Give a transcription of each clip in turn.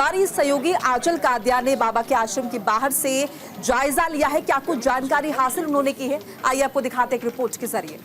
हमारी सहयोगी आंचल कादिया ने बाबा के आश्रम के बाहर से जायजा लिया है। क्या कुछ जानकारी हासिल उन्होंने की है, आइए आपको दिखाते हैं एक रिपोर्ट के जरिए।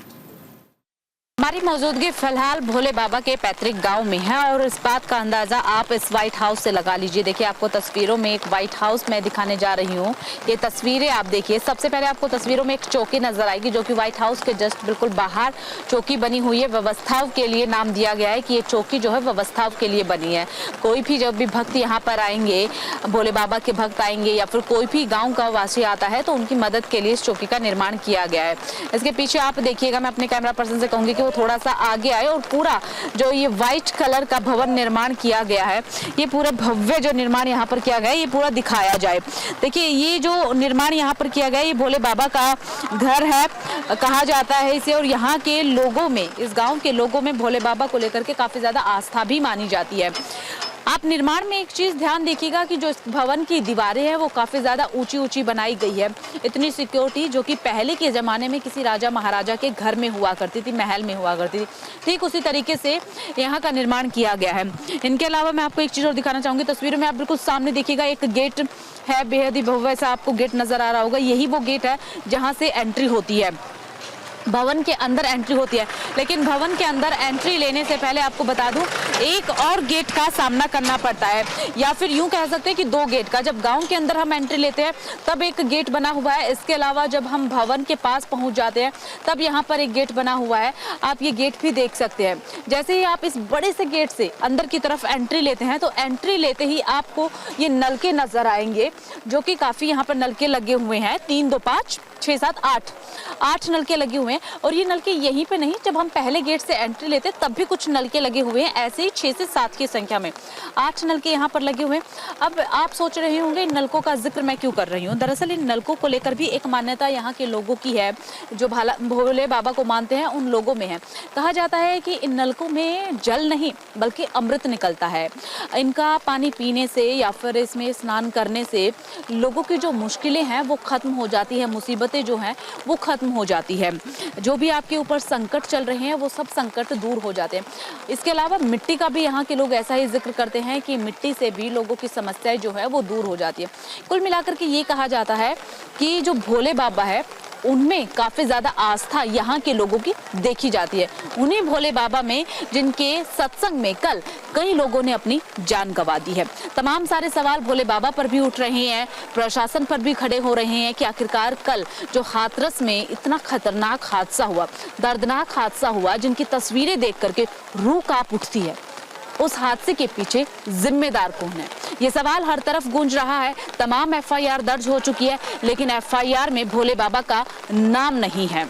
हमारी मौजूदगी फिलहाल भोले बाबा के पैतृक गांव में है और इस बात का अंदाजा आप इस व्हाइट हाउस से लगा लीजिए। देखिए, आपको तस्वीरों में एक व्हाइट हाउस मैं दिखाने जा रही हूँ। ये तस्वीरें आप देखिए। सबसे पहले आपको तस्वीरों में एक चौकी नजर आएगी जो कि व्हाइट हाउस के जस्ट बिल्कुल बाहर चौकी बनी हुई है। व्यवस्थाओं के लिए नाम दिया गया है कि ये चौकी जो है व्यवस्थाओं के लिए बनी है। कोई भी जब भी भक्त यहाँ पर आएंगे, भोले बाबा के भक्त आएंगे या फिर कोई भी गाँव का वासी आता है तो उनकी मदद के लिए इस चौकी का निर्माण किया गया है। इसके पीछे आप देखिएगा, मैं अपने कैमरा पर्सन से कहूंगी कि वो थोड़ा सा आगे आए और पूरा जो ये व्हाइट कलर का भवन निर्माण किया गया है, ये पूरा भव्य जो निर्माण यहाँ पर किया गया है, ये पूरा दिखाया जाए। देखिए, ये जो निर्माण यहाँ पर किया गया है, ये भोले बाबा का घर है कहा जाता है इसे। और यहाँ के लोगों में, इस गांव के लोगों में भोले बाबा को लेकर के काफी ज्यादा आस्था भी मानी जाती है। आप निर्माण में एक चीज ध्यान देखिएगा कि जो इस भवन की दीवारें हैं वो काफी ज्यादा ऊंची ऊंची बनाई गई है। इतनी सिक्योरिटी जो कि पहले के जमाने में किसी राजा महाराजा के घर में हुआ करती थी, महल में हुआ करती थी, ठीक उसी तरीके से यहाँ का निर्माण किया गया है। इनके अलावा मैं आपको एक चीज और दिखाना चाहूंगी। तस्वीरों में आप बिल्कुल सामने देखिएगा, एक गेट है, बेहद ही भव्य सा आपको गेट नजर आ रहा होगा। यही वो गेट है जहाँ से एंट्री होती है, भवन के अंदर एंट्री होती है। लेकिन भवन के अंदर एंट्री लेने से पहले आपको बता दूं, एक और गेट का सामना करना पड़ता है, या फिर यूं कह सकते हैं कि दो गेट का। जब गांव के अंदर हम एंट्री लेते हैं तब एक गेट बना हुआ है। इसके अलावा जब हम भवन के पास पहुंच जाते हैं तब यहाँ पर एक गेट बना हुआ है। आप ये गेट भी देख सकते हैं। जैसे ही आप इस बड़े से गेट से अंदर की तरफ एंट्री लेते हैं तो एंट्री लेते ही आपको ये नलके नजर आएंगे, जो कि काफी यहाँ पर नलके लगे हुए हैं। 3, 2, 5, 6, 7, 8 नलके लगे हुए हैं। और ये नलके यहीं पे नहीं, जब हम पहले गेट से एंट्री लेते तब भी कुछ नलके लगे हुए हैं। ऐसे ही 6 से 7 की संख्या में 8 नलके यहाँ पर लगे हुए हैं। अब आप सोच रहे होंगे इन नलकों का जिक्र मैं क्यों कर रही हूँ। दरअसल इन नलकों को लेकर भी एक मान्यता यहाँ के लोगों की है, जो भोले बाबा को मानते हैं उन लोगों में है। कहा जाता है कि इन नलकों में जल नहीं बल्कि अमृत निकलता है। इनका पानी पीने से या फिर इसमें स्नान करने से लोगों की जो मुश्किलें हैं वो खत्म हो जाती है, मुसीबतें जो हैं वो खत्म हो जाती है। जो भी आपके ऊपर संकट चल रहे हैं वो सब संकट दूर हो जाते हैं। इसके अलावा मिट्टी का भी यहाँ के लोग ऐसा ही जिक्र करते हैं कि मिट्टी से भी लोगों की समस्याएं जो है वो दूर हो जाती है। कुल मिलाकर के ये कहा जाता है कि जो भोले बाबा है उनमें काफी ज्यादा आस्था यहाँ के लोगों की देखी जाती है। उन्हीं भोले बाबा में जिनके सत्संग में कल कई लोगों ने अपनी जान गंवा दी है। तमाम सारे सवाल भोले बाबा पर भी उठ रहे हैं, प्रशासन पर भी खड़े हो रहे हैं कि आखिरकार कल जो हाथरस में इतना खतरनाक हादसा हुआ, दर्दनाक हादसा हुआ, जिनकी तस्वीरें देख करके रूह कांप उठती है, उस हादसे के पीछे जिम्मेदार कौन है, ये सवाल हर तरफ गूंज रहा है। तमाम एफआईआर दर्ज हो चुकी है लेकिन एफआईआर में भोले बाबा का नाम नहीं है।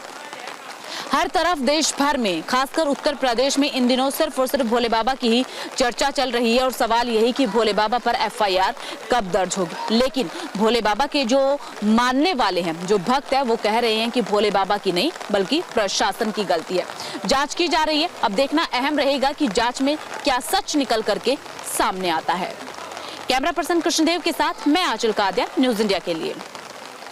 हर तरफ देश भर में, खासकर उत्तर प्रदेश में इन दिनों सिर्फ और सिर्फ भोले बाबा की ही चर्चा चल रही है और सवाल यही कि भोले बाबा पर एफआईआर कब दर्ज होगी। लेकिन भोले बाबा के जो मानने वाले हैं, जो भक्त है, वो कह रहे हैं कि भोले बाबा की नहीं बल्कि प्रशासन की गलती है। जांच की जा रही है। अब देखना अहम रहेगा कि जांच में क्या सच निकल करके सामने आता है। कैमरा पर्सन कृष्णदेव के साथ मैं आंचल कादिया, न्यूज़ इंडिया के लिए।